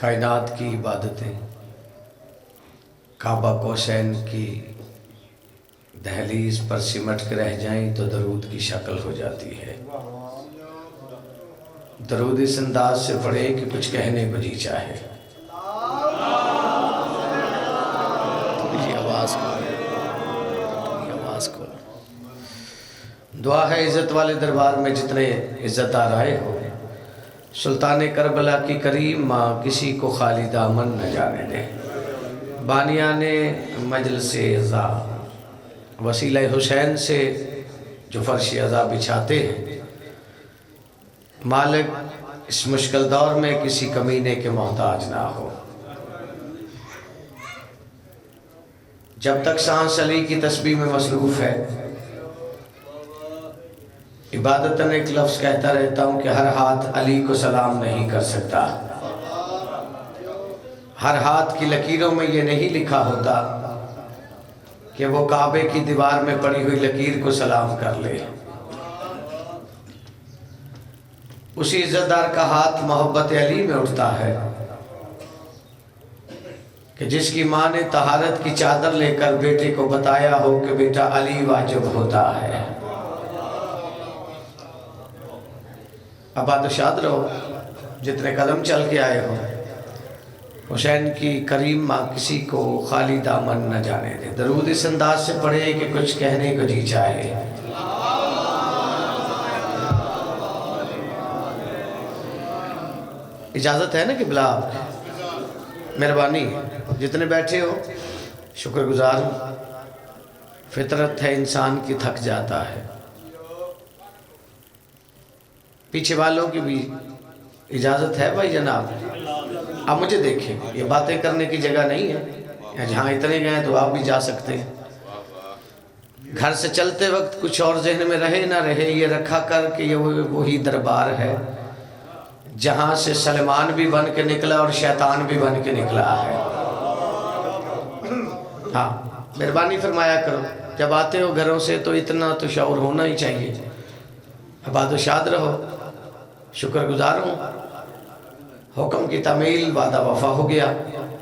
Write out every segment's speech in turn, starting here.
کائنات کی عبادتیں کعبہ کوسین کی دہلیز پر سمٹ کے رہ جائیں تو درود کی شکل ہو جاتی ہے۔ درود اس انداز سے پڑھے کہ کچھ کہنے کو جی چاہے۔ آواز کو دعا ہے عزت والے دربار میں جتنے عزت آرائے ہو، سلطان کربلا کی کریم ماں کسی کو خالی دامن نہ جانے دے۔ بانیان مجلس عزا وسیلہ حسین سے جو فرش عزا بچھاتے ہیں، مالک اس مشکل دور میں کسی کمینے کے محتاج نہ ہو۔ جب تک سانس علی کی تسبیح میں مصروف ہے، عبادتاً ایک لفظ کہتا رہتا ہوں کہ ہر ہاتھ علی کو سلام نہیں کر سکتا۔ ہر ہاتھ کی لکیروں میں یہ نہیں لکھا ہوتا کہ وہ کعبے کی دیوار میں پڑی ہوئی لکیر کو سلام کر لے۔ اسی عزتدار کا ہاتھ محبت علی میں اٹھتا ہے کہ جس کی ماں نے طہارت کی چادر لے کر بیٹے کو بتایا ہو کہ بیٹا علی واجب ہوتا ہے۔ آباد و شاد رہو جتنے قدم چل کے آئے ہو۔ حسین کی کریم ماں کسی کو خالی دامن نہ جانے دے۔ درود اس انداز سے پڑھے کہ کچھ کہنے کو جی چاہے۔ اجازت ہے نا کہ بلا آپ کی؟ مہربانی جتنے بیٹھے ہو شکر گزار ہوں۔ فطرت ہے انسان کی تھک جاتا ہے۔ پیچھے والوں کی بھی اجازت ہے بھائی جناب؟ آپ مجھے دیکھیں، یہ باتیں کرنے کی جگہ نہیں ہے، جہاں اتنے گئے تو آپ بھی جا سکتے ہیں۔ گھر سے چلتے وقت کچھ اور ذہن میں رہے نہ رہے، یہ رکھا کر کہ یہ وہی دربار ہے جہاں سے سلمان بھی بن کے نکلا اور شیطان بھی بن کے نکلا ہے۔ ہاں مہربانی فرمایا کرو، جب آتے ہو گھروں سے تو اتنا تو شعور ہونا ہی چاہیے۔ آباد و شاد رہو، شکر گزار ہوں۔ حکم کی تعمیل وعدہ وفا ہو گیا،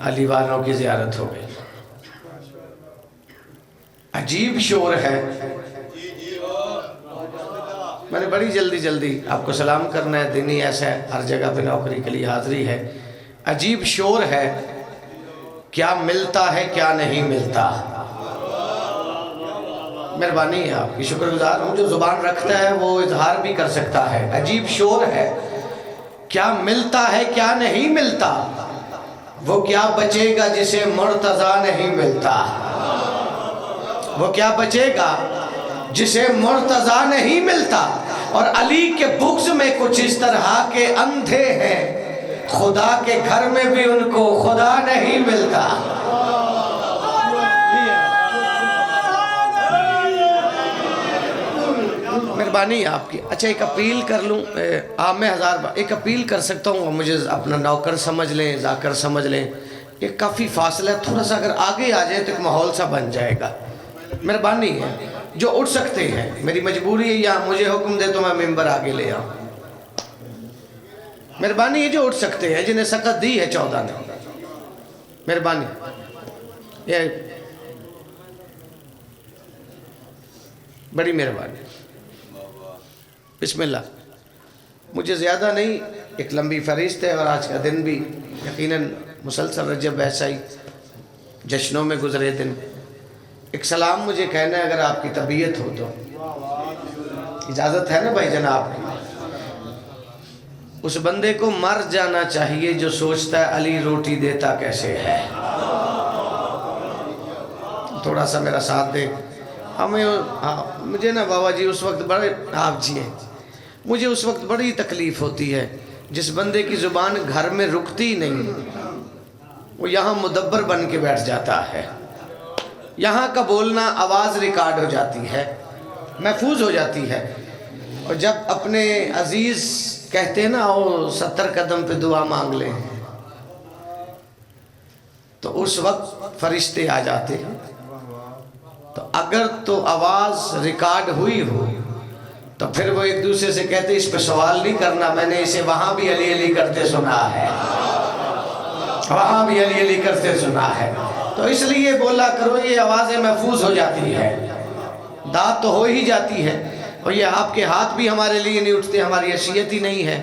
علی والوں کی زیارت ہو گئی۔ عجیب شور ہے، میں نے بڑی جلدی آپ کو سلام کرنا ہے، دن ہی ایسا ہے، ہر جگہ پہ نوکری کے لیے حاضری ہے۔ عجیب شور ہے، کیا ملتا ہے کیا نہیں ملتا۔ مہربانی ہے آپ کی، شکر گزار ہوں۔ جو زبان رکھتا ہے وہ اظہار بھی کر سکتا ہے۔ عجیب شور ہے، کیا ملتا ہے کیا نہیں ملتا، وہ کیا بچے گا جسے مرتضیٰ نہیں ملتا۔ وہ کیا بچے گا جسے مرتضیٰ نہیں ملتا۔ اور علی کے بغض میں کچھ اس طرح کے اندھے ہیں، خدا کے گھر میں بھی ان کو خدا نہیں ملتا۔ مہربانی آپ کی۔ اچھا ایک اپیل کر لوں، میں ایک اپیل کر سکتا ہوں، مجھے اپنا نوکر سمجھ لیں، ذاکر سمجھ لیں، یہ کافی فاصلہ ہے، تھوڑا سا اگر آگے آ جائے تو ایک ماحول سا بن جائے گا۔ مہربانی ہے، جو اٹھ سکتے ہیں، میری مجبوری ہے یا مجھے حکم دے تو میں ممبر آگے لے آؤں۔ مہربانی ہے جو اٹھ سکتے ہیں، جنہیں سکت دی ہے 14 نے، مہربانی یہ بڑی مہربانی۔ بسم اللہ۔ مجھے زیادہ نہیں، ایک لمبی فہرست ہے اور آج کا دن بھی یقیناً مسلسل رجب ایسا ہی جشنوں میں گزرے دن۔ ایک سلام مجھے کہنا ہے اگر آپ کی طبیعت ہو تو، اجازت ہے نا بھائی جناب کی؟ اس بندے کو مر جانا چاہیے جو سوچتا ہے علی روٹی دیتا کیسے ہے۔ تھوڑا سا میرا ساتھ دے۔ مجھے نا بابا جی اس وقت بڑے آپ جی ہیں، مجھے اس وقت بڑی تکلیف ہوتی ہے جس بندے کی زبان گھر میں رکتی نہیں، وہ یہاں مدبر بن کے بیٹھ جاتا ہے۔ یہاں کا بولنا آواز ریکارڈ ہو جاتی ہے، محفوظ ہو جاتی ہے، اور جب اپنے عزیز کہتے ہیں نا وہ 70 قدم پہ دعا مانگ لیں، تو اس وقت فرشتے آ جاتے ہیں۔ تو اگر تو آواز ریکارڈ ہوئی ہو تو پھر وہ ایک دوسرے سے کہتے اس پہ سوال نہیں کرنا، میں نے اسے وہاں بھی علی علی کرتے سنا ہے۔ وہاں بھی علی علی کرتے سنا ہے. تو اس لیے بولا کرو، یہ آوازیں محفوظ ہو جاتی ہے، داد تو ہو ہی جاتی ہے. اور یہ آپ کے ہاتھ بھی ہمارے لیے نہیں اٹھتے، ہماری حیثیت ہی نہیں ہے.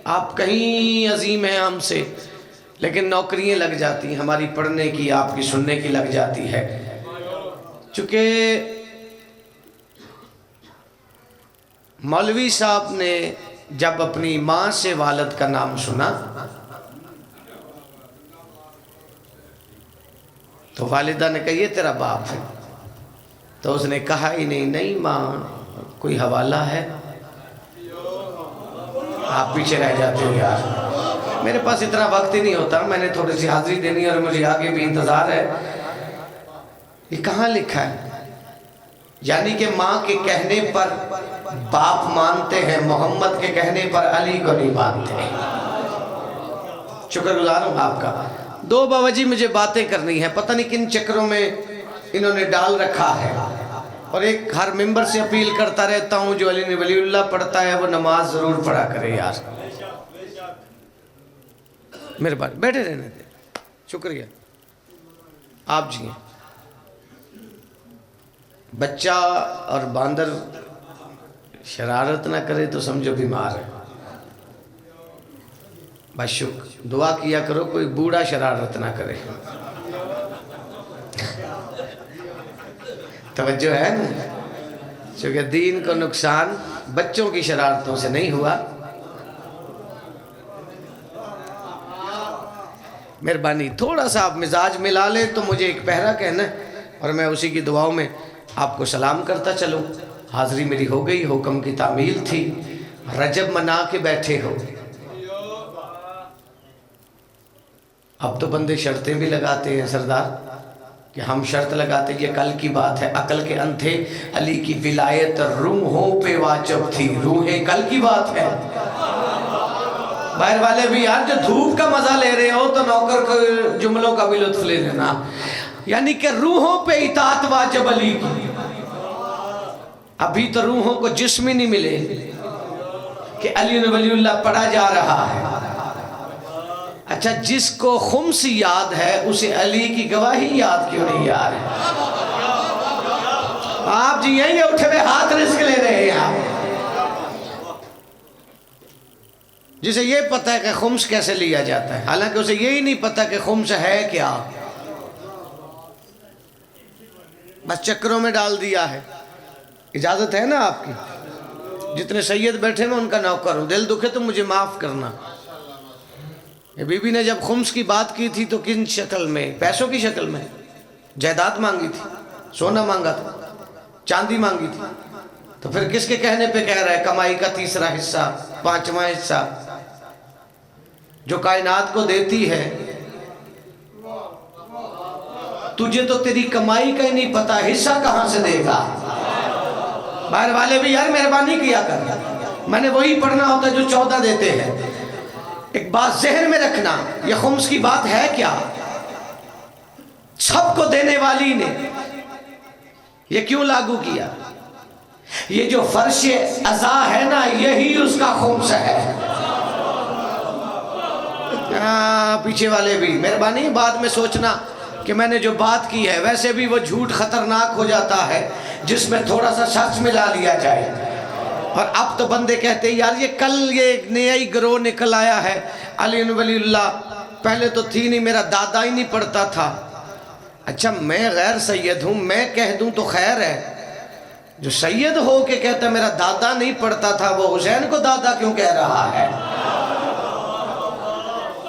آپ کہیں عظیم ہیں ہم سے، لیکن نوکریاں لگ جاتی ہیں ہماری پڑھنے کی، آپ کی سننے کی لگ جاتی ہے. چونکہ مولوی صاحب نے جب اپنی ماں سے والد کا نام سنا تو والدہ نے کہا یہ تیرا باپ ہے. تو اس نے کہا ہی نہیں ماں کوئی حوالہ ہے. آپ پیچھے رہ جاتے ہو یار، میرے پاس اتنا وقت ہی نہیں ہوتا، میں نے تھوڑی سی حاضری دینی اور مجھے آگے بھی انتظار ہے. یہ کہاں لکھا ہے؟ یعنی کہ ماں کے کہنے پر باپ مانتے ہیں، محمد کے کہنے پر علی کو نہیں مانتے. شکر گزار ہوں آپ کا. دو باوجی مجھے باتیں کرنی ہے، پتہ نہیں کن چکروں میں انہوں نے ڈال رکھا ہے. اور ایک ہر ممبر سے اپیل کرتا رہتا ہوں، جو علی ولی اللہ پڑھتا ہے وہ نماز ضرور پڑھا کرے یار. میرے بات بیٹھے رہنے دیں. شکریہ. آپ جی ہیں. بچہ اور باندر شرارت نہ کرے تو سمجھو بیمار ہے. بس شکر دعا کیا کرو کوئی بوڑھا شرارت نہ کرے. توجہ ہے نا، چونکہ دین کو نقصان بچوں کی شرارتوں سے نہیں ہوا. مہربانی تھوڑا سا آپ مزاج ملا لیں تو مجھے ایک پہرا کہنا ہے اور میں اسی کی دعاؤں میں آپ کو سلام کرتا چلوں. حاضری میری ہو گئی، حکم کی تعمیل تھی. رجب منا کے بیٹھے ہو. اب تو بندے شرطیں بھی لگاتے ہیں سردار، کہ ہم شرط لگاتے یہ کل کی بات ہے. عقل کے اندھے علی کی ولایت روحوں پہ واجب تھی، روحیں کل کی بات ہے. باہر والے بھی یار جو دھوپ کا مزہ لے رہے ہو تو نوکر کو جملوں کا بھی لطف لے لینا. یعنی کہ روحوں پہ اطاعت واجب علی کی. ابھی تو روحوں کو جسم ہی نہیں ملے کہ علی ولی اللہ پڑھا جا رہا ہے. اچھا جس کو خمس یاد ہے اسے علی کی گواہی یاد کیوں نہیں یار؟ آپ جی یہیں اٹھے ہوئے ہاتھ رزق لے رہے ہیں آپ. جسے یہ پتہ ہے کہ خمس کیسے لیا جاتا ہے، حالانکہ اسے یہی نہیں پتہ کہ خمس ہے کیا، بس چکروں میں ڈال دیا ہے. اجازت ہے نا آپ کی؟ جتنے سید بیٹھے میں ان کا نوکر ہوں، دل دکھے تو مجھے معاف کرنا. یہ بی بی نے جب خمس کی بات کی تھی تو کن شکل میں؟ پیسوں کی شکل میں. جائیداد مانگی تھی، سونا مانگا تھا، چاندی مانگی تھی. تو پھر کس کے کہنے پہ کہہ رہا ہے کمائی کا تیسرا حصہ، پانچواں حصہ جو کائنات کو دیتی ہے؟ تجھے تو تیری کمائی کا ہی نہیں پتا، حصہ کہاں سے دے گا؟ باہر والے بھی یار مہربانی کیا کر، میں نے وہی پڑھنا ہوتا جو 14 دیتے ہیں. ایک بات ذہن میں رکھنا، یہ خمس کی بات ہے کیا؟ سب کو دینے والی نے یہ کیوں لاگو کیا؟ یہ جو فرش عزا ہے نا یہی اس کا خمس ہے. پیچھے والے بھی مہربانی بعد میں سوچنا کہ میں نے جو بات کی ہے، ویسے بھی وہ جھوٹ خطرناک ہو جاتا ہے جس میں تھوڑا سا سچ ملا لیا جائے. اور اب تو بندے کہتے ہیں یار یہ کل یہ نیا ہی گروہ نکل آیا ہے علی ولی اللہ، پہلے تو تھی نہیں، میرا دادا ہی نہیں پڑھتا تھا. اچھا میں غیر سید ہوں، میں کہہ دوں تو خیر ہے، جو سید ہو کے کہتا میرا دادا نہیں پڑھتا تھا وہ حسین کو دادا کیوں کہہ رہا ہے؟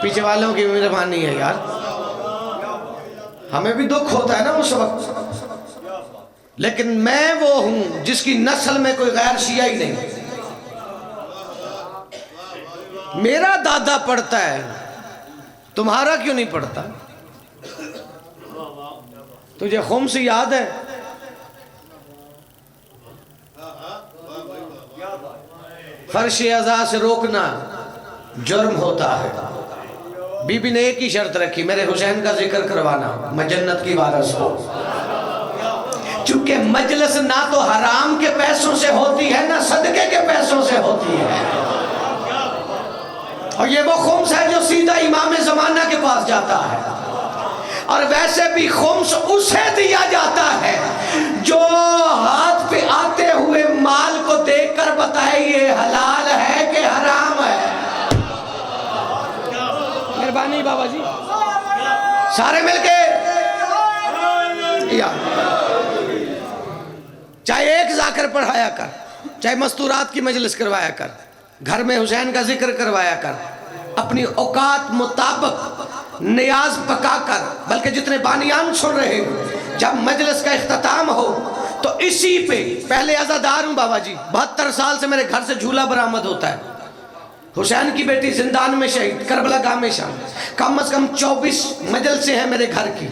پیچھے والوں کی مہربانی ہے یار، ہمیں بھی دکھ ہوتا ہے نا اس وقت. لیکن میں وہ ہوں جس کی نسل میں کوئی غیر شیعہ ہی نہیں. میرا دادا پڑھتا ہے، تمہارا کیوں نہیں پڑھتا؟ تجھے خمس یاد ہے؟ فرش عزا سے روکنا جرم ہوتا ہے. بی بی نے ایک ہی شرط رکھی، میرے حسین کا ذکر کروانا، میں جنت کی وارث ہو. چونکہ مجلس نہ تو حرام کے پیسوں سے ہوتی ہے نہ صدقے کے پیسوں سے ہوتی ہے. اور یہ وہ خمس ہے جو سیدھا امام زمانہ کے پاس جاتا ہے، اور ویسے بھی خمس اسے دیا جاتا ہے جو ہاتھ پہ آتے ہوئے مال کو دیکھ کر بتائے یہ حلال ہے کہ حرام ہے۔ مہربانی بابا جی، سارے مل کے چاہے ایک ذاکر پڑھایا کر، چاہے مستورات کی مجلس کروایا کر، گھر میں حسین کا ذکر کروایا کر، اپنی اوقات مطابق نیاز پکا کر، بلکہ جتنے بانیان سن رہے ہو جب مجلس کا اختتام ہو تو اسی پہ، پہلے عزادار ہوں بابا جی، 72 سال سے میرے گھر سے جھولا برآمد ہوتا ہے، حسین کی بیٹی زندان میں شہید، کربلا گاہ میں شامل، کم از کم 24 مجلسیں ہیں میرے گھر کی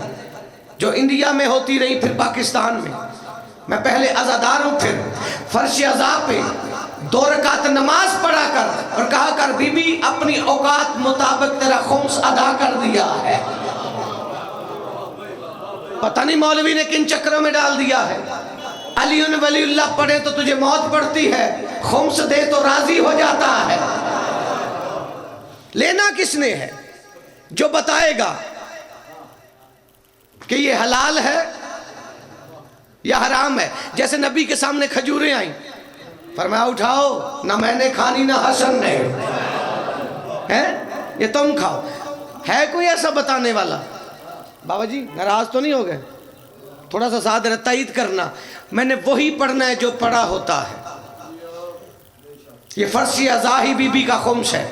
جو انڈیا میں ہوتی رہی، پھر پاکستان میں پہلے عزادار ہوں، پھر فرش عزا پہ 2 رکعت نماز پڑھا کر اور کہا کر بی بی اپنی اوقات مطابق تیرا خمس ادا کر دیا ہے۔ پتہ نہیں مولوی نے کن چکروں میں ڈال دیا ہے، علی ولی اللہ پڑھے تو تجھے موت پڑتی ہے، خمس دے تو راضی ہو جاتا ہے۔ لینا کس نے ہے؟ جو بتائے گا کہ یہ حلال ہے یا حرام ہے۔ جیسے نبی کے سامنے کھجوریں آئیں، فرمایا اٹھاؤ، نہ میں نے کھانی نہ حسن نے، یہ تم کھاؤ۔ ہے کوئی ایسا بتانے والا؟ بابا جی ناراض تو نہیں ہو گئے؟ تھوڑا سا ساتھ تائید کرنا، میں نے وہی پڑھنا ہے جو پڑھا ہوتا ہے۔ یہ فرشی عزا ہی بی بی کا خمس ہے،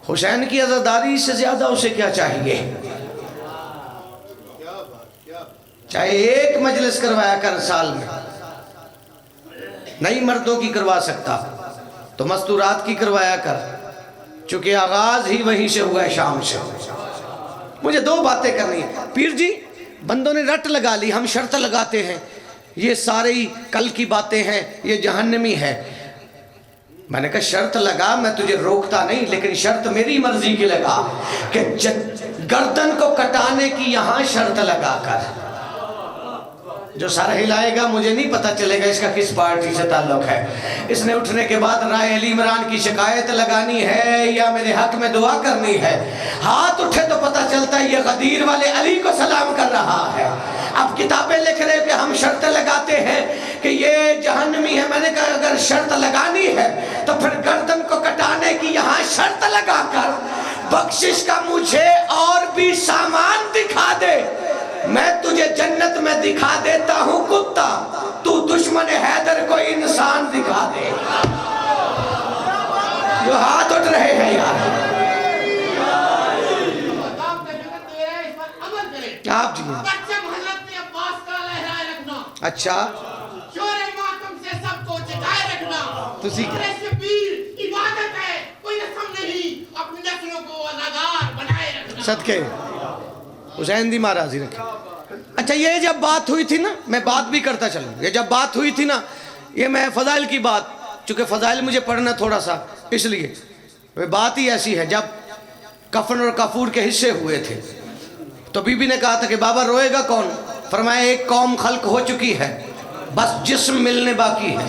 حسین کی عزاداری سے زیادہ اسے کیا چاہیے؟ چاہے ایک مجلس کروایا کر سال میں، نئی مردوں کی کروا سکتا تو مستورات کی کروایا کر، چونکہ آغاز ہی وہیں سے ہوا ہے، شام سے۔ مجھے 2 باتیں کرنی ہیں پیر جی، بندوں نے رٹ لگا لی، ہم شرط لگاتے ہیں یہ سارے ہی کل کی باتیں ہیں، یہ جہنمی ہے۔ میں نے کہا شرط لگا، میں تجھے روکتا نہیں، لیکن شرط میری مرضی کی لگا کہ گردن کو کٹانے کی یہاں شرط لگا کر، جو سر ہلائے گا مجھے نہیں پتا چلے گا اس کا کس پارٹی سے تعلق ہے۔ اس نے اٹھنے کے بعد رائے علی عمران کی شکایت لگانی ہے یا میرے حق میں دعا کرنی ہے؟ ہاتھ اٹھے تو پتا چلتا ہے یہ غدیر والے علی کو سلام کر رہا ہے۔ اب کتابیں لکھ رہے کہ ہم شرط لگاتے ہیں کہ یہ جہنمی ہے۔ میں نے کہا اگر شرط لگانی ہے تو پھر گردن کو کٹانے کی یہاں شرط لگا کر بخشش کا مجھے اور بھی سامان دکھا دے، میں تجھے جنت میں دکھا دیتا ہوں کتا، تو دشمن حیدر کو انسان دکھا دے۔ جو ہاتھ اٹھ رہے ہیں یار، آپ جی اچھا تسی کیا صدقے حسین دی مہاراج ہی رکھے۔ اچھا یہ جب بات ہوئی تھی نا، میں بات بھی کرتا چلوں، یہ جب بات ہوئی تھی نا، یہ میں فضائل کی بات، چونکہ فضائل مجھے پڑھنا تھوڑا سا اس لیے، وہ بات ہی ایسی ہے، جب کفن اور کافور کے حصے ہوئے تھے تو بی بی نے کہا تھا کہ بابا روئے گا کون؟ فرمایا ایک قوم خلق ہو چکی ہے، بس جسم ملنے باقی ہے۔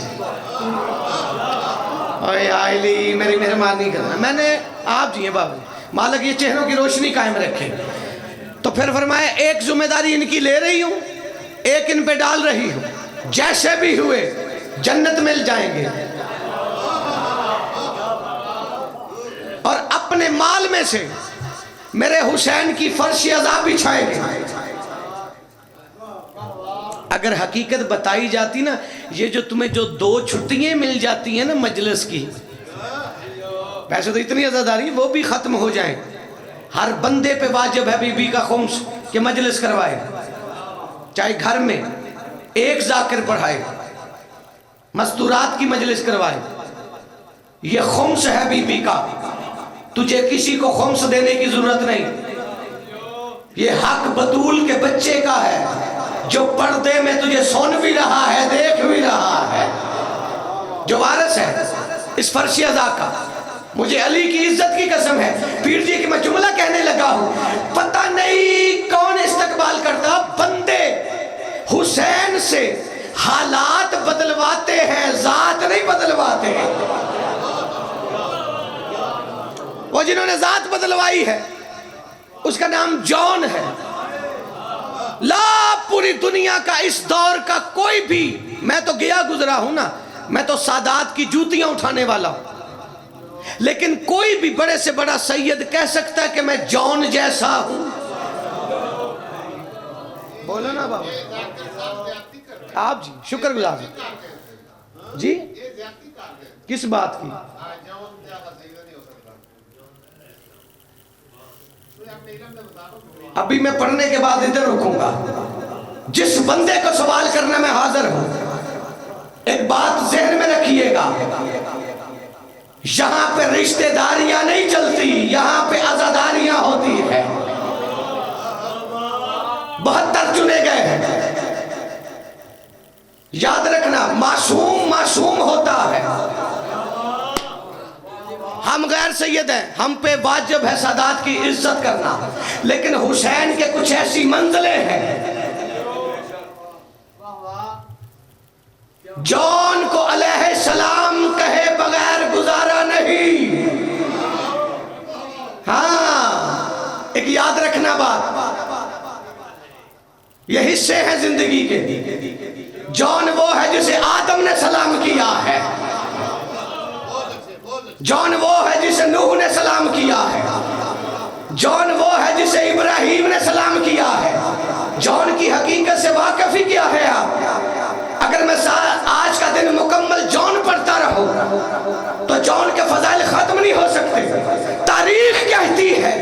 اوے آئلی میری مہربانی کرنا، میں نے آپ جی ہیں بابا مالک یہ چہروں کی روشنی قائم رکھے۔ تو پھر فرمایا ایک ذمہ داری ان کی لے رہی ہوں، ایک ان پہ ڈال رہی ہوں، جیسے بھی ہوئے جنت مل جائیں گے، اور اپنے مال میں سے میرے حسین کی فرش عزا بچھائیں گے۔ اگر حقیقت بتائی جاتی نا، یہ جو تمہیں جو 2 چھٹیاں مل جاتی ہیں نا مجلس کی، ویسے تو اتنی عزاداری وہ بھی ختم ہو جائیں۔ ہر بندے پہ واجب ہے بی بی کا خمس کہ مجلس کروائے، چاہے گھر میں ایک ذاکر پڑھائے، مستورات کی مجلس کروائے، یہ خمس ہے بی بی کا، تجھے کسی کو خمس دینے کی ضرورت نہیں۔ یہ حق بطول کے بچے کا ہے جو پردے میں تجھے سن بھی رہا ہے، دیکھ بھی رہا ہے، جو وارث ہے اس فرش عزا کا۔ مجھے علی کی عزت کی قسم ہے پیر جی کہ میں جملہ کہنے لگا ہوں، پتہ نہیں کون استقبال کرتا، بندے حسین سے حالات بدلواتے ہیں، ذات نہیں بدلواتے ہیں۔ وہ جنہوں نے ذات بدلوائی ہے اس کا نام جان ہے. لا پوری دنیا کا اس دور کا کوئی بھی، میں تو گیا گزرا ہوں نا، میں تو سادات کی جوتیاں اٹھانے والا ہوں، لیکن کوئی بھی بڑے سے بڑا سید کہہ سکتا ہے کہ میں جان جیسا ہوں؟ بولو نا بابا. آپ جی شکر گزار جی کس بات کی؟ ابھی میں پڑھنے کے بعد ادھر رکوں گا. جس بندے کو سوال کرنا میں حاضر ہوں. ایک بات ذہن میں رکھیے گا، یہاں پہ رشتہ داریاں نہیں چلتی، یہاں پہ عزاداریاں ہوتی ہے. 72 چنے گئے ہیں. یاد رکھنا، معصوم معصوم ہوتا ہے. ہم غیر سید ہیں، ہم پہ واجب ہے سادات کی عزت کرنا، لیکن حسین کے کچھ ایسی منزلیں ہیں. جان کو علیہ السلام کہے بغیر گزارا نہیں. ہاں ایک یاد رکھنا بات، یہ حصے ہیں زندگی کے. جان وہ ہے جسے آدم نے سلام کیا ہے، جان وہ ہے جسے نوح نے سلام کیا ہے، جان وہ ہے جسے ابراہیم نے سلام کیا ہے. جان کی حقیقت سے واقف ہی کیا ہے آپ؟ اگر میں آج کا دن مکمل جان پڑھتا رہوں تو جان کے فضائل ختم نہیں ہو سکتے. تاریخ کہتی ہے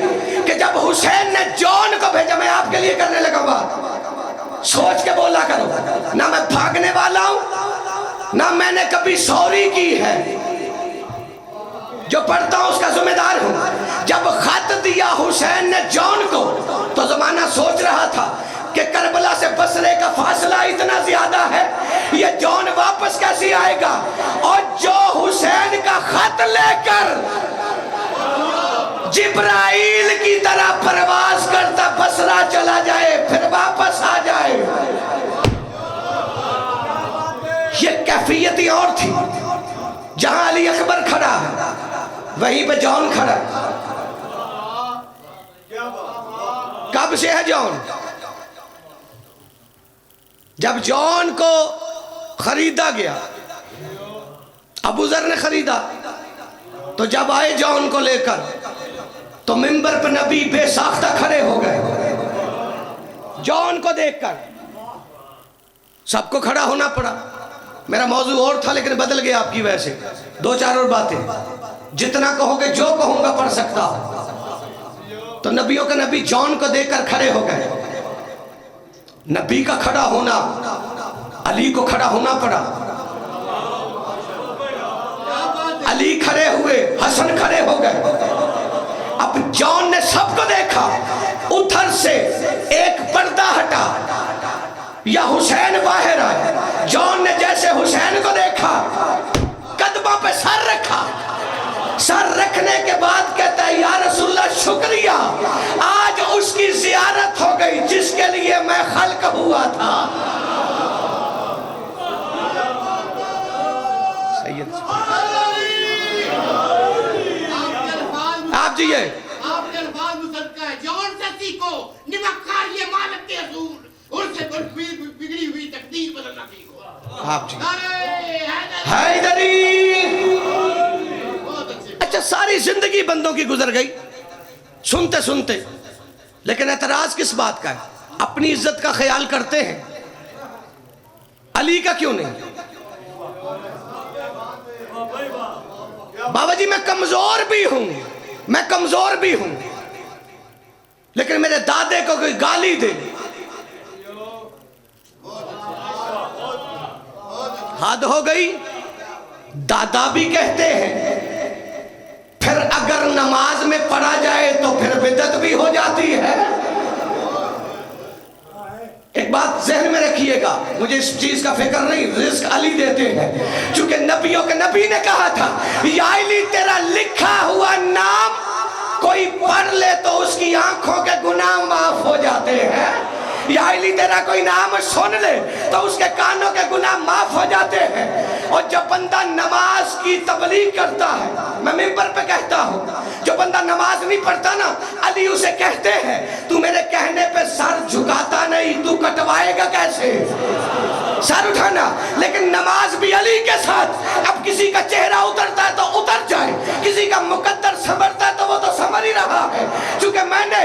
کہ جب حسین نے جان کو بھیجا، میں آپ کے لیے کرنے لگا بات، سوچ کے بولا کرو، نہ میں بھاگنے والا ہوں نہ میں نے کبھی سوری کی ہے، جو پڑھتا ہوں اس کا ذمہ دار ہوں. جب خط دیا حسین نے جان کو تو زمانہ سوچ رہا تھا کہ کربلا سے بصرے کا فاصلہ اتنا زیادہ ہے، یہ جان واپس کیسے آئے گا؟ اور جو حسین کا خط لے کر جبرائیل کی طرح پرواز کرتا بصرہ چلا جائے پھر واپس آ جائے، یہ کیفیت ہی اور تھی. جہاں علی اکبر کھڑا ہے وہیں پہ جان کھڑا. کب سے ہے جان؟ جب جان کو خریدا گیا، ابو ذر نے خریدا، تو جب آئے جان کو لے کر تو منبر پہ نبی بے ساختہ کھڑے ہو گئے. جان کو دیکھ کر سب کو کھڑا ہونا پڑا. میرا موضوع اور تھا لیکن بدل گیا آپ کی وجہ سے. 2-4 اور باتیں، جتنا کہو گے جو کہوں گا پڑھ سکتا ہوں. تو نبیوں کا نبی جان کو دیکھ کر کھڑے ہو گئے. نبی کا کھڑا ہونا علی کو کھڑا ہونا پڑا. علی کھڑے ہوئے، حسن کھڑے ہو گئے. اب جان نے سب کو دیکھا، ادھر سے ایک پردہ ہٹا یا حسین باہر آئے. جان نے جیسے حسین کو دیکھا قدموں پہ سر رکھا. سر رکھنے کے بعد کہتا ہے یا رسول اللہ شکریہ، آج اس کی زیارت ہو گئی جس کے لیے میں خلق ہوا تھا. سید آپ جی آپ کے الفاظ مصدقہ ہے. جان سے سیکھو نمکار یہ مالک کے اصول، ان سے بگڑی ہوئی تقدیر بدلنا سیکھو. آپ جی حیدری. اچھا ساری زندگی بندوں کی گزر گئی سنتے سنتے، لیکن اعتراض کس بات کا ہے؟ اپنی عزت کا خیال کرتے ہیں، علی کا کیوں نہیں؟ بابا جی میں کمزور بھی ہوں، میں کمزور بھی ہوں، لیکن میرے دادے کو کوئی گالی دے حد ہو گئی. دادا بھی کہتے ہیں پھر اگر نماز میں پڑھا جائے تو پھر بدعت بھی ہو جاتی ہے. ایک بات ذہن میں رکھیے گا، مجھے اس چیز کا فکر نہیں، رزق علی دیتے ہیں، چونکہ نبیوں کے نبی نے کہا تھا یا علی تیرا لکھا ہوا نام کوئی پڑھ لے تو اس کی آنکھوں کے گناہ معاف ہو جاتے ہیں. یا علی تیرا کوئی نام سن لے تو اس کے کانوں کے گناہ معاف ہو جاتے ہیں. اور جب بندہ نماز کی کی تبلیغ کرتا ہے، میں ممبر پہ کہتا ہوں جو بندہ نماز نہیں پڑھتا نا، علی اسے کہتے ہیں تو میرے کہنے پہ سر جھکاتا نہیں، تو کٹوائے گا کیسے سر اٹھانا؟ لیکن نماز بھی علی کے ساتھ۔ اب کسی کا چہرہ اترتا ہے تو اتر جائے، کسی کا مقدر سنورتا ہے تو وہ تو سنور ہی رہا ہے، چونکہ میں نے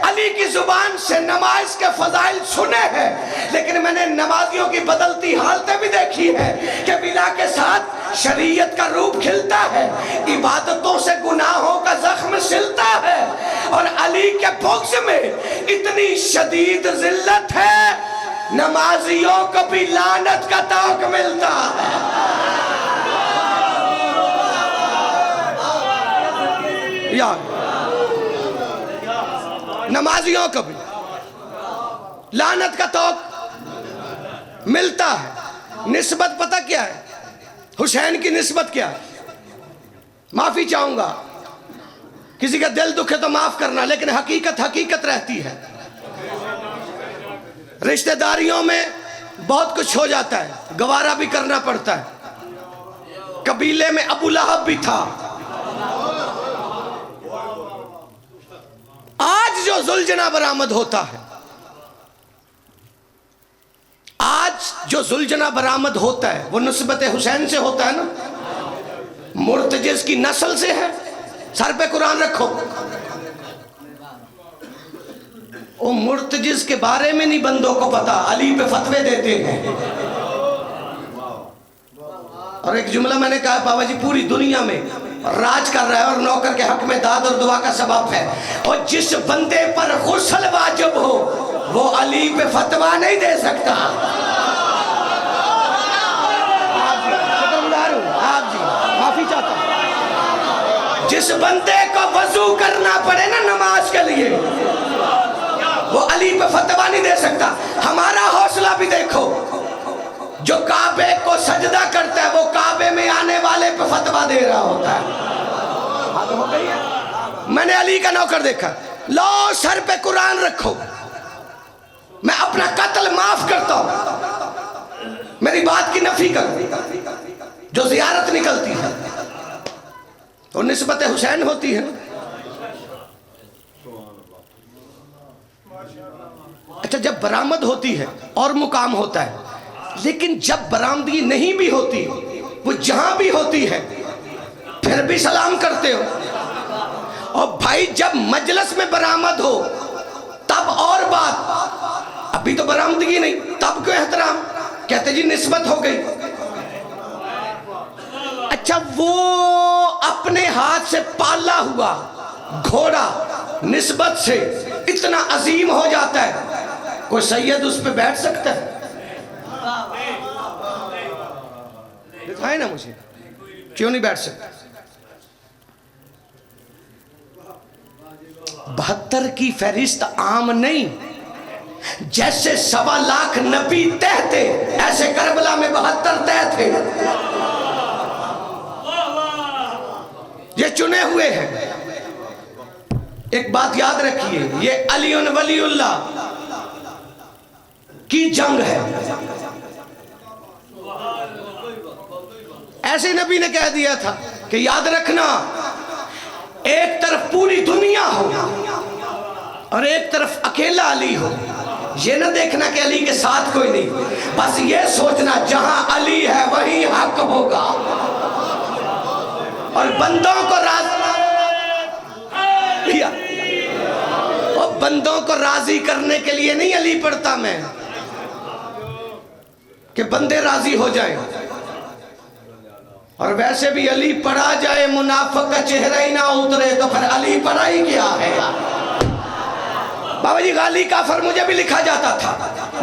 علی کی زبان سے نماز کے فضائل سنے ہیں، لیکن میں نے نمازیوں کی بدلتی حالتیں بھی دیکھی ہے کہ بلا کے ساتھ شریعت کا روپ کھلتا ہے، عبادتوں سے گناہوں کا زخم سلتا ہے، اور علی کے بغض میں اتنی شدید ذلت ہے نمازیوں کو بھی لعنت کا طوق ملتا ہے۔ نمازیوں کو بھی لعنت کا طوق ملتا ہے۔ نسبت پتہ کیا ہے؟ حسین کی نسبت کیا ہے؟ معافی چاہوں گا، کسی کا دل دکھے تو معاف کرنا، لیکن حقیقت حقیقت رہتی ہے۔ رشتہ داریوں میں بہت کچھ ہو جاتا ہے، گوارا بھی کرنا پڑتا ہے۔ قبیلے میں ابو لہب بھی تھا۔ آج جو ذوالجناح برآمد ہوتا ہے، آج جو ذوالجناح برآمد ہوتا ہے وہ نسبت حسین سے ہوتا ہے نا، مرتجز کی نسل سے ہے۔ سر پہ قرآن رکھو، وہ مرتجز کے بارے میں نہیں بندوں کو پتا، علی پہ فتوے دیتے ہیں۔ اور ایک جملہ میں نے کہا بابا جی پوری دنیا میں راج کر رہا ہے اور نوکر کے حق میں داد اور دعا کا سبب ہے، اور جس بندے پر غسل واجب ہو وہ علی پہ فتویٰ نہیں دے سکتا۔ آپ جی معافی چاہتا ہوں، جس بندے کو وضو کرنا پڑے نا نماز کے لیے وہ علی پہ فتویٰ نہیں دے سکتا۔ ہمارا حوصلہ بھی دیکھو، جو کعبے کو سجدہ کرتا ہے وہ کعبے میں آنے والے پہ فتویٰ دے رہا ہوتا ہے۔ میں نے علی کا نوکر دیکھا، لو سر پہ قرآن رکھو، میں اپنا قتل معاف کرتا ہوں، میری بات کی نفی کرو، جو زیارت نکلتی ہے تو نسبت حسین ہوتی ہے۔ اچھا جب برآمد ہوتی ہے اور مقام ہوتا ہے، لیکن جب برآمدگی نہیں بھی ہوتی، وہ جہاں بھی ہوتی ہے پھر بھی سلام کرتے ہو۔ اور بھائی جب مجلس میں برآمد ہو تب اور بات، ابھی تو برآمدگی نہیں، تب کیوں احترام؟ کہتے جی نسبت ہو گئی۔ اچھا وہ اپنے ہاتھ سے پالا ہوا گھوڑا نسبت سے اتنا عظیم ہو جاتا ہے، کوئی سید اس پہ بیٹھ سکتا ہے؟ دکھائے نا مجھے، کیوں نہیں بیٹھ سکتا؟ 72 کی فہرست عام نہیں، جیسے 1.25 لاکھ نبی طے تھے ایسے کربلا میں 72 طے تھے، یہ چنے ہوئے ہیں۔ ایک بات یاد رکھیے، یہ علی ولی اللہ کی جنگ ہے۔ ایسے نبی نے کہہ دیا تھا کہ یاد رکھنا ایک طرف پوری دنیا ہو اور ایک طرف اکیلا علی ہو، یہ نہ دیکھنا کہ علی کے ساتھ کوئی نہیں، بس یہ سوچنا جہاں علی ہے وہیں حق ہوگا۔ اور بندوں کو بندوں کو راضی کرنے کے لیے نہیں علی پڑھتا میں کہ بندے راضی ہو جائیں، اور ویسے بھی علی پڑھا جائے منافق کا چہرہ ہی نہ اترے تو پھر علی پڑھا ہی کیا ہے۔ بابا جی غالی کافر مجھے بھی لکھا جاتا تھا،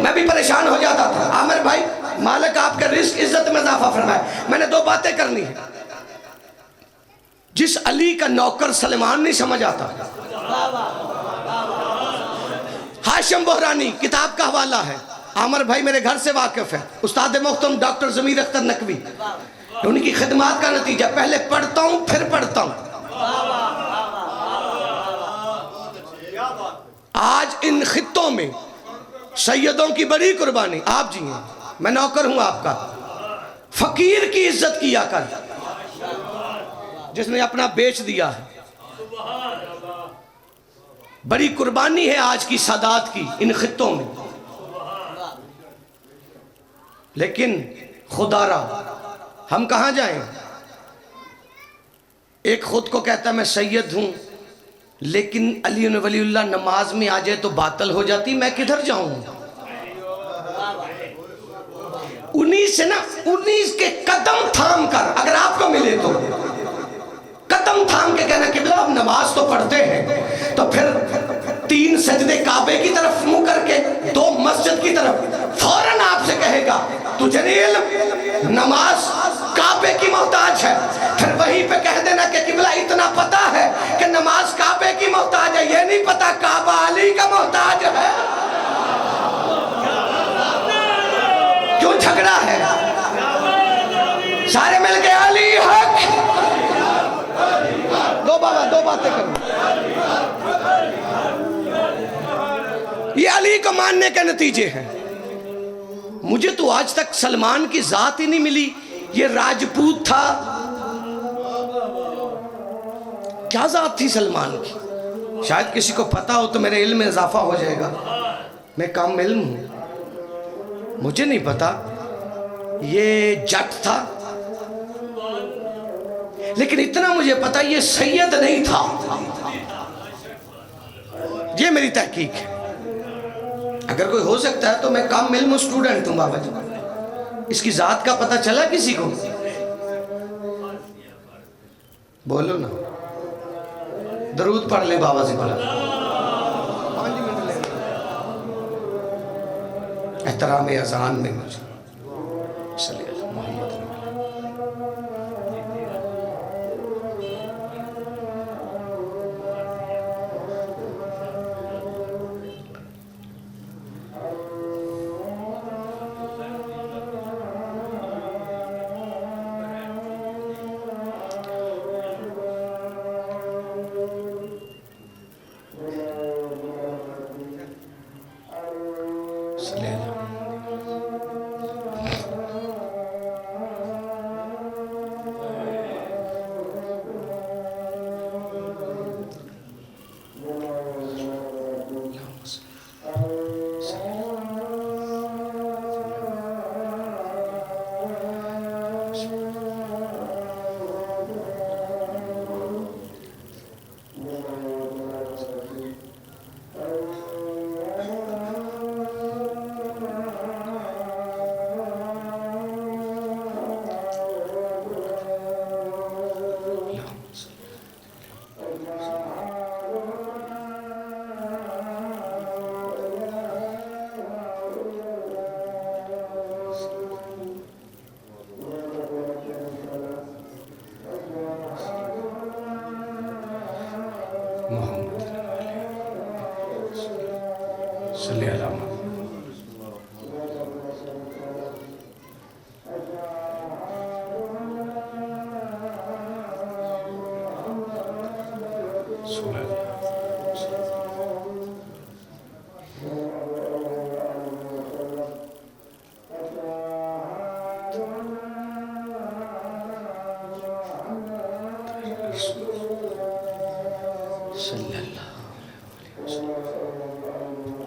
میں بھی پریشان ہو جاتا تھا۔ عامر بھائی مالک آپ کا رزق عزت میں اضافہ فرمائے، میں نے 2 باتیں کرنی ہیں۔ جس علی کا نوکر سلمان نہیں سمجھ آتا، ہاشم بحرانی کتاب کا حوالہ ہے، عامر بھائی میرے گھر سے واقف ہے، استاد محترم ڈاکٹر ضمیر اختر نقوی، ان کی خدمات کا نتیجہ پہلے پڑھتا ہوں پھر پڑھتا ہوں۔ آج ان خطوں میں سیدوں کی بڑی قربانی، آپ جی ہیں، میں نوکر ہوں آپ کا، فقیر کی عزت کیا کر، جس نے اپنا بیچ دیا ہے. بڑی قربانی ہے آج کی سادات کی ان خطوں میں. لیکن خدا را ہم کہاں جائیں؟ ایک خود کو کہتا ہے میں سید ہوں، لیکن علی ولی اللہ نماز میں آ جائے تو باطل ہو جاتی، میں کدھر جاؤں؟ انیس کے قدم تھام کر اگر آپ کو ملے تو قدم تھام کے کہنا قبلہ اب نماز تو پڑھتے ہیں، تو پھر 3 سجدے کعبے کی طرف منہ کر کے 2 مسجد کی طرف، فوراً آپ سے کہے گا تجھے نہیں علم نماز کعبے کی محتاج ہے. پھر وہیں پہ کہہ دینا کہ قبلہ اتنا پتا ہے کہ نماز کعبے کی محتاج ہے، یہ نہیں پتا کعبہ علی کا محتاج ہے. کیوں جھگڑا ہے؟ سارے مل کے علی حق. دو باتیں کروں. یہ علی کو ماننے کے نتیجے ہیں. مجھے تو آج تک سلمان کی ذات ہی نہیں ملی. یہ راجپوت تھا، کیا ذات تھی سلمان کی؟ شاید کسی کو پتا ہو تو میرے علم میں اضافہ ہو جائے گا. میں کم علم ہوں، مجھے نہیں پتا. یہ جٹ تھا، لیکن اتنا مجھے پتا یہ سید نہیں تھا. یہ میری تحقیق ہے. اگر کوئی ہو سکتا ہے تو میں کم علم اسٹوڈنٹ ہوں. بابا جی اس کی ذات کا پتہ چلا کسی کو؟ بولو نا. درود پڑھ لیں بابا جی بولا. احترام اذان میں مجھے صلی اللہ محمد. صلی اللہ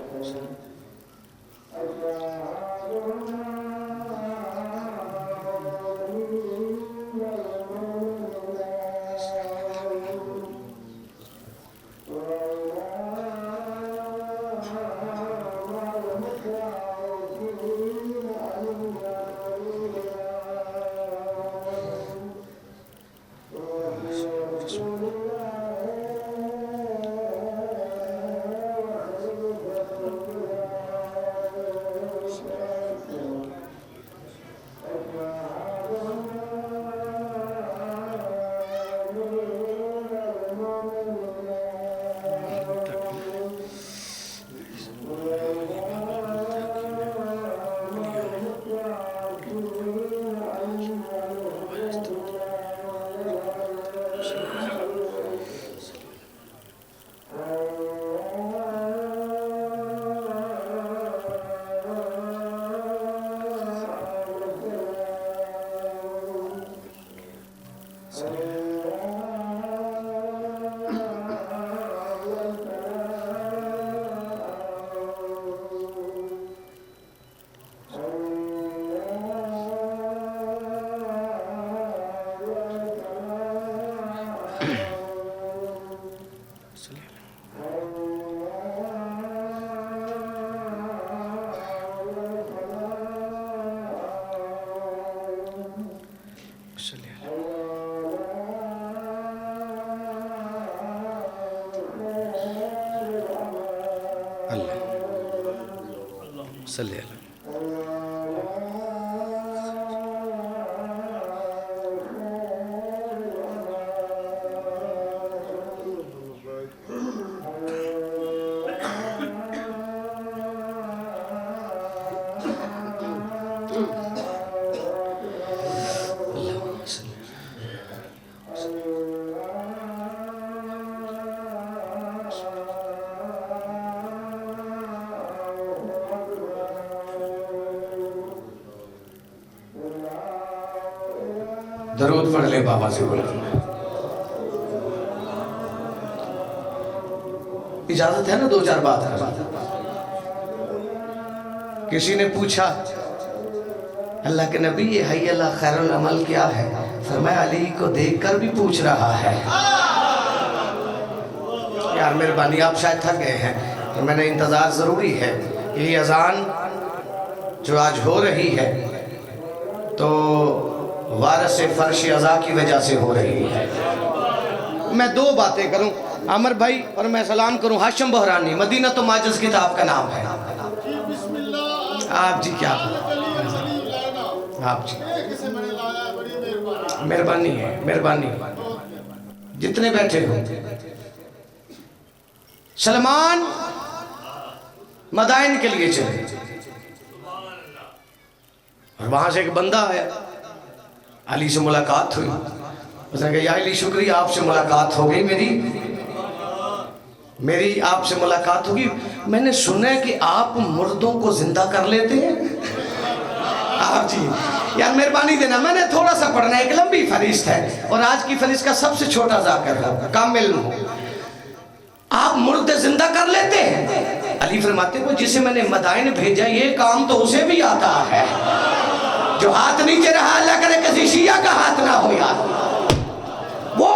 علیہ وسلم. صلی اللہ درود پڑھ لے بابا سے بولا اجازت ہے نا دو چار بات ہے. کسی نے پوچھا اللہ کے نبی یہ حی اللہ خیر العمل کیا ہے؟ فرمایا علی کو دیکھ کر بھی پوچھ رہا ہے. یار مہربانی آپ شاید تھک گئے ہیں تو میں نے انتظار ضروری ہے. یہ اذان جو آج ہو رہی ہے تو وارث فرش عزا کی وجہ سے ہو رہی ہے. میں دو باتیں کروں عامر بھائی اور میں سلام کروں ہاشم بحرانی مدینہ تو ماجز کتاب کا نام ہے. آپ جی کیا آپ جی مہربانی ہے مہربانی جتنے بیٹھے ہو. سلمان مدائن کے لیے چلے اور وہاں سے ایک بندہ آیا علی سے ملاقات ہوئی. اس نے کہا یا علی شکریہ آپ سے ملاقات ہو گئی میری آپ سے ملاقات ہوگی. میں نے سنا ہے کہ آپ مردوں کو زندہ کر لیتے ہیں. آپ جی یار مہربانی دینا میں نے تھوڑا سا پڑھنا ہے ایک لمبی فہرست ہے اور آج کی فہرست کا سب سے چھوٹا ذاکر ہے کامل ہوں. آپ مردے زندہ کر لیتے ہیں؟ علی فرماتے ہیں جسے میں نے مدائن بھیجا یہ کام تو اسے بھی آتا ہے. جو ہاتھ نیچے رہا اللہ کرے کسی شیعہ کا ہاتھ نہ ہو یار وہ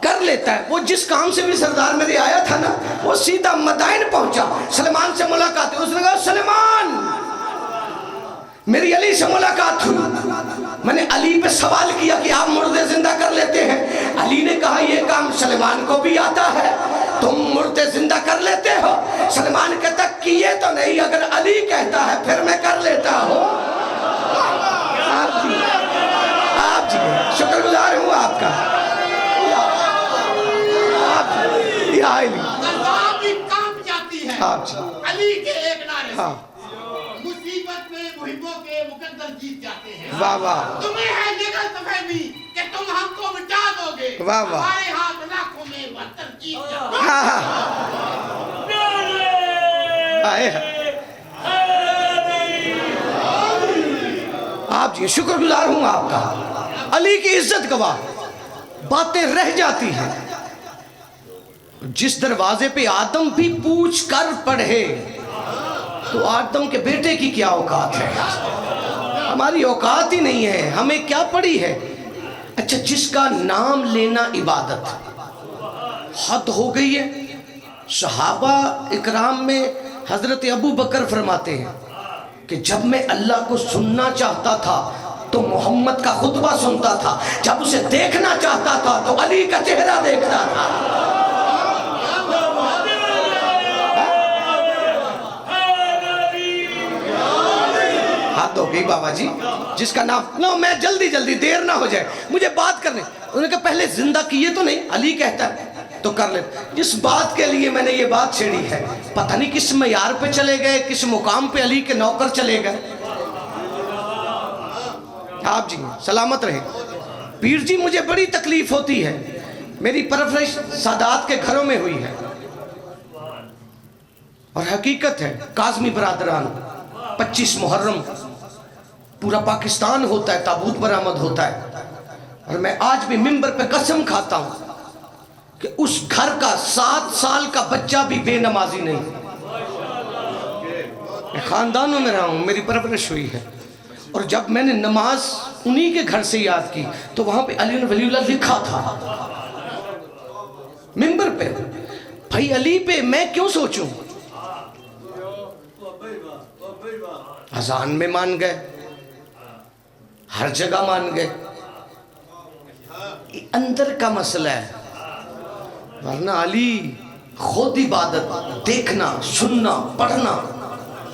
کر لیتا ہے. وہ جس کام سے بھی سردار میرے آیا تھا نا وہ سیدھا مدائن پہنچا. سلمان سے ملاقات ہوئی. اس نے کہا سلمان میری علی سے ملاقات ہوئی. میں نے علی پہ سوال کیا کہ آپ مردے زندہ کر لیتے ہیں. علی نے کہا یہ کام سلمان کو بھی آتا ہے تم مردے زندہ کر لیتے ہو. سلمان کہتا کیے تو نہیں اگر علی کہتا ہے پھر میں کر لیتا ہوں. آپ جی شکر گزار ہوں آپ کا. یا علی بھی کام جاتی ہے آپ جی علی کے ایک نعرے ہاں سے مصیبت میں محبوں کے مقدر جیت جاتے ہیں. واہ واہ تمہیں ہے غلط فہمی کہ تم ہم کو مٹا دو گے. واہ واہ ہمارے ہاتھ لاکھوں میں بہتر جیت جاتے ہیں. ہاں آئے آپ جی شکر گزار ہوں آپ کا. علی کی عزت گواہ باتیں رہ جاتی ہیں. جس دروازے پہ آدم بھی پوچھ کر پڑھے تو آدم کے بیٹے کی کیا اوقات ہے؟ ہماری اوقات ہی نہیں ہے. ہمیں کیا پڑی ہے؟ اچھا جس کا نام لینا عبادت حد ہو گئی ہے. صحابہ اکرام میں حضرت ابو بکر فرماتے ہیں کہ جب میں اللہ کو سننا چاہتا تھا تو محمد کا خطبہ سنتا تھا. جب اسے دیکھنا چاہتا تھا تو علی کا چہرہ دیکھتا تھا. ہاتھ ہو گئی بابا جی جس کا نام نو میں جلدی دیر نہ ہو جائے مجھے بات کرنے. انہوں نے کہا پہلے زندہ کیے تو نہیں. علی کہتا ہے تو کر لیں. جس بات کے لیے میں نے یہ بات چھیڑی ہے پتہ نہیں کس معیار پہ چلے گئے کس مقام پہ علی کے نوکر چلے گئے. آپ جی سلامت رہے. پیر جی مجھے بڑی تکلیف ہوتی ہے. میری پرورش سادات کے گھروں میں ہوئی ہے اور حقیقت ہے کاظمی برادران 25 محرم پورا پاکستان ہوتا ہے تابوت برآمد ہوتا ہے اور میں آج بھی منبر پہ قسم کھاتا ہوں کہ اس گھر کا 7 سال کا بچہ بھی بے نمازی نہیں. میں خاندانوں میں رہا ہوں میری پرورش ہوئی ہے اور جب میں نے نماز انہی کے گھر سے یاد کی تو وہاں پہ علی ولی اللہ لکھا تھا منبر پہ. بھائی علی پہ میں کیوں سوچوں؟ اذان میں مان گئے ہر جگہ مان گئے. اندر کا مسئلہ ہے ورنہ علی خود عبادت دیکھنا سننا پڑھنا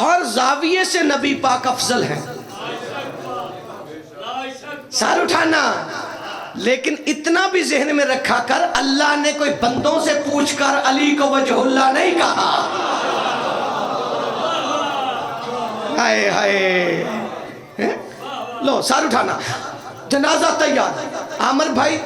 ہر زاویے سے نبی پاک افضل ہیں. سر اٹھانا. لیکن اتنا بھی ذہن میں رکھا کر اللہ نے کوئی بندوں سے پوچھ کر علی کو وجہ اللہ نہیں کہا. ہائے ہائے. لو سر اٹھانا. جنازہ تیار. عامر بھائی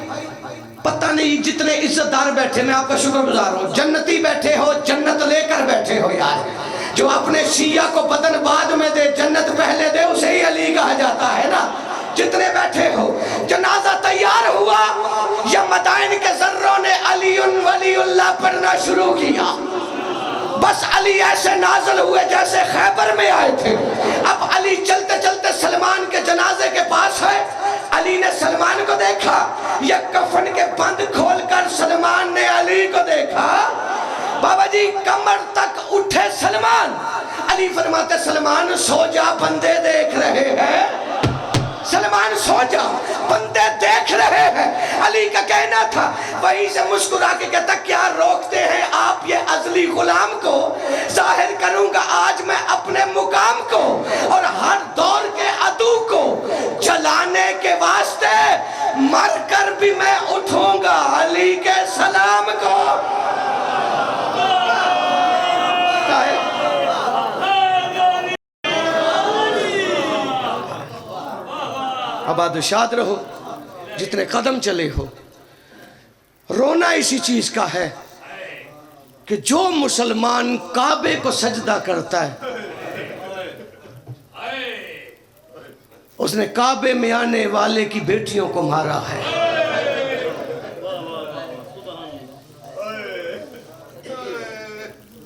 پتہ نہیں جتنے عزت دار بیٹھے میں آپ کا شکر گزار ہوں. جنتی بیٹھے ہو, جنت لے کر بیٹھے ہو یار. جو اپنے شیعہ کو بدن بعد میں دے جنت پہلے دے اسے ہی علی کہا جاتا ہے نا. جتنے بیٹھے ہو جنازہ تیار ہوا یا مدائن کے ذروں نے علی ولی اللہ پڑھنا شروع کیا. بس علی ایسے نازل ہوئے جیسے خیبر میں آئے تھے. اب علی چلتے چلتے سلمان کے جنازے کے پاس ہے. علی نے سلمان کو دیکھا. یہ کفن کے بند کھول کر سلمان نے علی کو دیکھا. بابا جی کمر تک اٹھے سلمان. علی فرماتے سلمان سو جا بندے دیکھ رہے ہیں. سلمان سو جا بندے دیکھ رہے ہیں. علی کا کہنا تھا وہیں سے مسکرا کے کہتا کیا روکتے ہیں آپ یہ ازلی غلام کو. ظاہر کروں گا آج میں اپنے مقام کو اور ہر دور کے عدو کو جلانے کے واسطے مر کر بھی میں اٹھوں گا علی کے سلام کو. آباد و شاد رہو جتنے قدم چلے ہو. رونا اسی چیز کا ہے کہ جو مسلمان کعبے کو سجدہ کرتا ہے اس نے کعبے میں آنے والے کی بیٹیوں کو مارا ہے.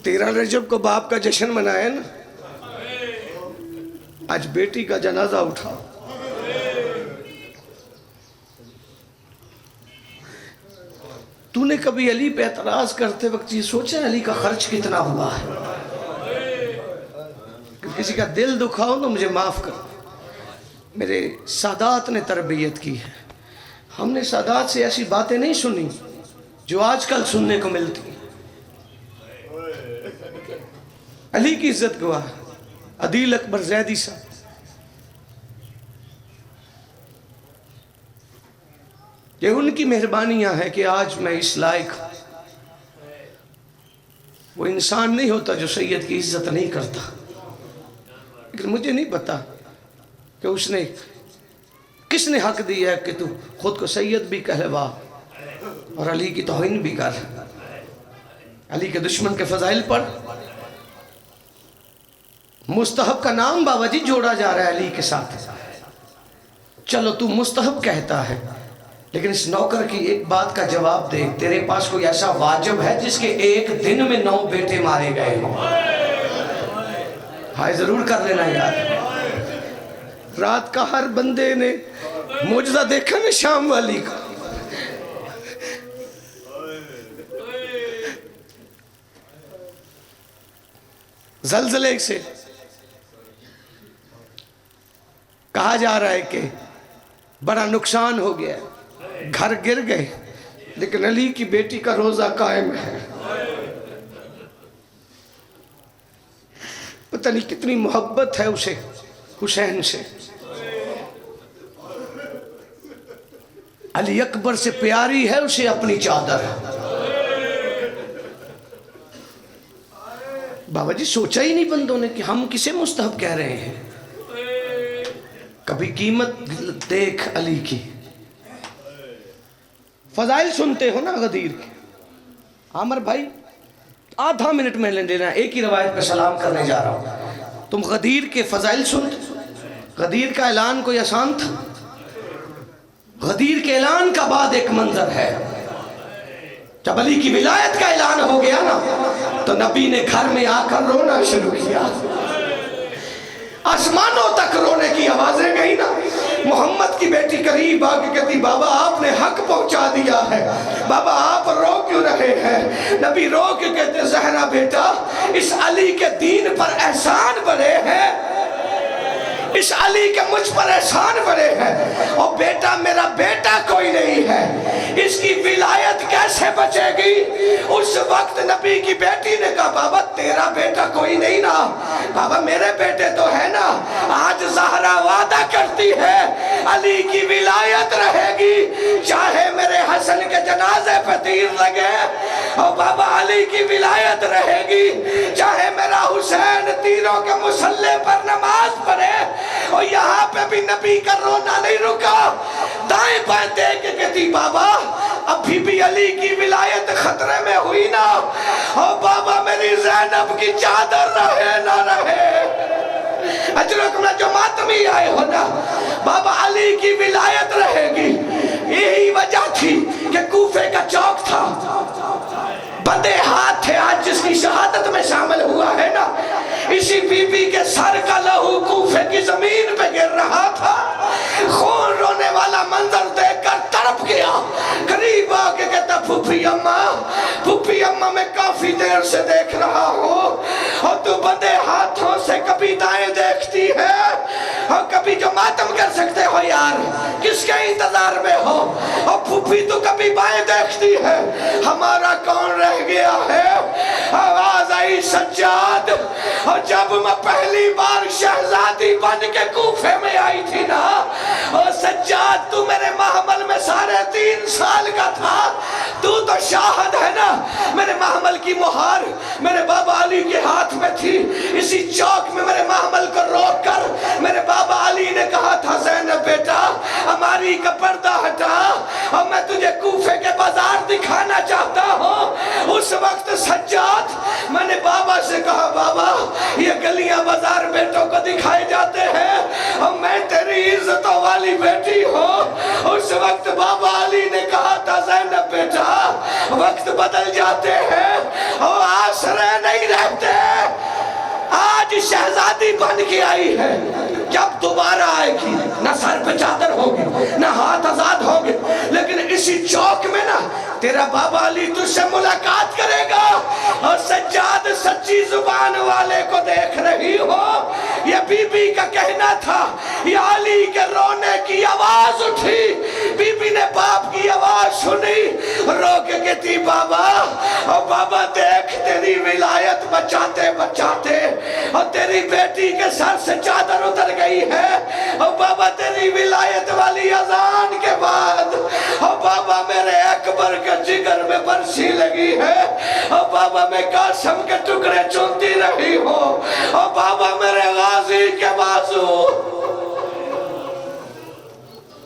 13 رجب کو باپ کا جشن منائے نا, آج بیٹی کا جنازہ اٹھا. تو نے کبھی علی پہ اعتراض کرتے وقت یہ سوچا علی کا خرچ کتنا ہوا ہے؟ کسی کا دل دکھا ہو تو مجھے معاف کر. میرے سادات نے تربیت کی ہے. ہم نے سادات سے ایسی باتیں نہیں سنی جو آج کل سننے کو ملتی. علی کی عزت گواہ عدیل اکبر زیدی صاحب, یہ ان کی مہربانیاں ہیں کہ آج میں اس لائق. وہ انسان نہیں ہوتا جو سید کی عزت نہیں کرتا, لیکن مجھے نہیں پتا کہ اس نے کس نے حق دیا ہے کہ تو خود کو سید بھی کہلوا اور علی کی توہین بھی کر. علی کے دشمن کے فضائل پر مستحب کا نام بابا جی جوڑا جا رہا ہے علی کے ساتھ. چلو تو مستحب کہتا ہے لیکن اس نوکر کی ایک بات کا جواب دے. تیرے پاس کوئی ایسا واجب ہے جس کے ایک دن میں 9 بیٹے مارے گئے ہوں؟ ہائے ضرور کر لینا یار. رات کا ہر بندے نے معجزہ دیکھا نا شام والی کا. زلزلے سے کہا جا رہا ہے کہ بڑا نقصان ہو گیا, گھر گر گئے, لیکن علی کی بیٹی کا روزہ قائم ہے. پتہ نہیں کتنی محبت ہے اسے حسین سے. علی اکبر سے پیاری ہے اسے اپنی چادر. بابا جی سوچا ہی نہیں بندوں نے کہ ہم کسے مستحب کہہ رہے ہیں. کبھی قیمت دیکھ علی کی. فضائل سنتے ہو نا غدیر کے. عامر بھائی آدھا منٹ میں لینا, ایک ہی روایت پہ سلام کرنے جا رہا ہوں. تم غدیر کے فضائل سنتے. غدیر کا اعلان کوئی آسان تھا؟ غدیر کے اعلان کا بعد ایک منظر ہے. جب علی کی ولایت کا اعلان ہو گیا نا تو نبی نے گھر میں آ کر رونا شروع کیا. آسمانوں تک رونے کی آوازیں گئی نا. محمد کی بیٹی قریب آ کے کہتی بابا آپ نے حق پہنچا دیا ہے, بابا آپ رو کیوں رہے ہیں؟ نبی رو کے کہتے زہرا بیٹا اس علی کے دین پر احسان بڑے ہیں, اس علی کے مجھ پر احسان بڑے ہیں، اور بیٹا میرا بیٹا کوئی نہیں ہے، اس کی ولایت کیسے بچے گی؟ اس وقت نبی کی بیٹی نے کہا بابا تیرا بیٹا کوئی نہیں نا، بابا میرے بیٹے تو ہے نا۔ آج زہرا وعدہ کرتی ہے علی کی ولایت رہے گی، چاہے میرے حسن کے جنازے پہ تیر لگے، اور بابا علی کی ولایت رہے گی، چاہے میرا حسین تیروں کے مسلح پر نماز پڑھے۔ اور یہاں پہ بھی نبی کا رونا نہیں رکا، دائیں بائیں دیکھ کے کہتی بابا ابھی بھی علی کی ولایت خطرے میں ہوئی نا، اور بابا میری زینب کی چادر رہے نہ رہے، اجرکم جو ماتمی آئے ہو نا، بابا علی کی ولایت رہے گی۔ یہی وجہ تھی کہ کوفے کا چوک تھا، بندے ہاتھ تھے آج جس کی شہادت میں شامل ہوا ہے نا، اسی بی بی کے سر کا لہو کوفے کی زمین پہ گر رہا تھا، خون رونے والا منظر دیکھ کر تڑپ گیا، قریب آ کے کہتا پھوپھی اماں میں کافی دیر سے دیکھ رہا ہوں، اور تو بندے ہاتھوں سے کبھی دائیں دیکھتی ہے، اور کبھی جو ماتم کر سکتے ہو یار کس کے انتظار میں ہو، اور پھوپھی تو کبھی بائیں دیکھتی ہے، ہمارا کون رہ گیا ہے؟ آواز آئی سجاد، اور جب میں پہلی بار شہزادی بن کے کوفے میں آئی تھی نا، اور سجاد تو میرے محمل میں 3.5 سال کا تھا، تو شاہد ہے نا، میرے محمل کی مہار میرے بابا علی کے ہاتھ میں تھی، اسی چوک میں میرے محمل کو روک کر میرے بابا علی نے کہا تھا زینب بیٹا ہماری کا پردہ ہٹا، اور میں تجھے کوفے کے بازار دکھانا چاہتا ہوں۔ اس وقت سجاد میں نے بابا سے کہا بابا یہ گلیاں بازار بیٹوں کو دکھائے جاتے ہیں، اور میں تیری عزتوں والی بیٹی ہوں۔ اس وقت بابا علی نے کہا تھا زینب بیٹا وقت بدل جاتے ہیں اور آسرے نہیں رہتے، آج شہزادی بن کے آئی ہے، جب دوبارہ آئے گی نہ سر پہ چادر ہوگی نہ ہاتھ آزاد ہوگی، لیکن اسی چوک میں نا تیرا بابا علی تجھ سے ملاقات کرے گا۔ اور سجاد سچی زبان والے کو دیکھ رہی ہو، یہ بی بی کا کہنا تھا، یہ علی کے رونے کی آواز اٹھی، بی بی نے باپ کی آواز سنی، رو کے کہتی بابا، اور بابا دیکھ تیری ولایت بچاتے بچاتے اور تیری بیٹی کے سر سے چادر اتر گئی ہے، اور بابا تیری ولایت والی اذان کے بعد، اور بابا میرے اکبر کے جگر میں برسی لگی ہے، اور بابا میں قاسم کے ٹکڑے چنتی رہی ہوں، اور بابا میرے غازی کے بازو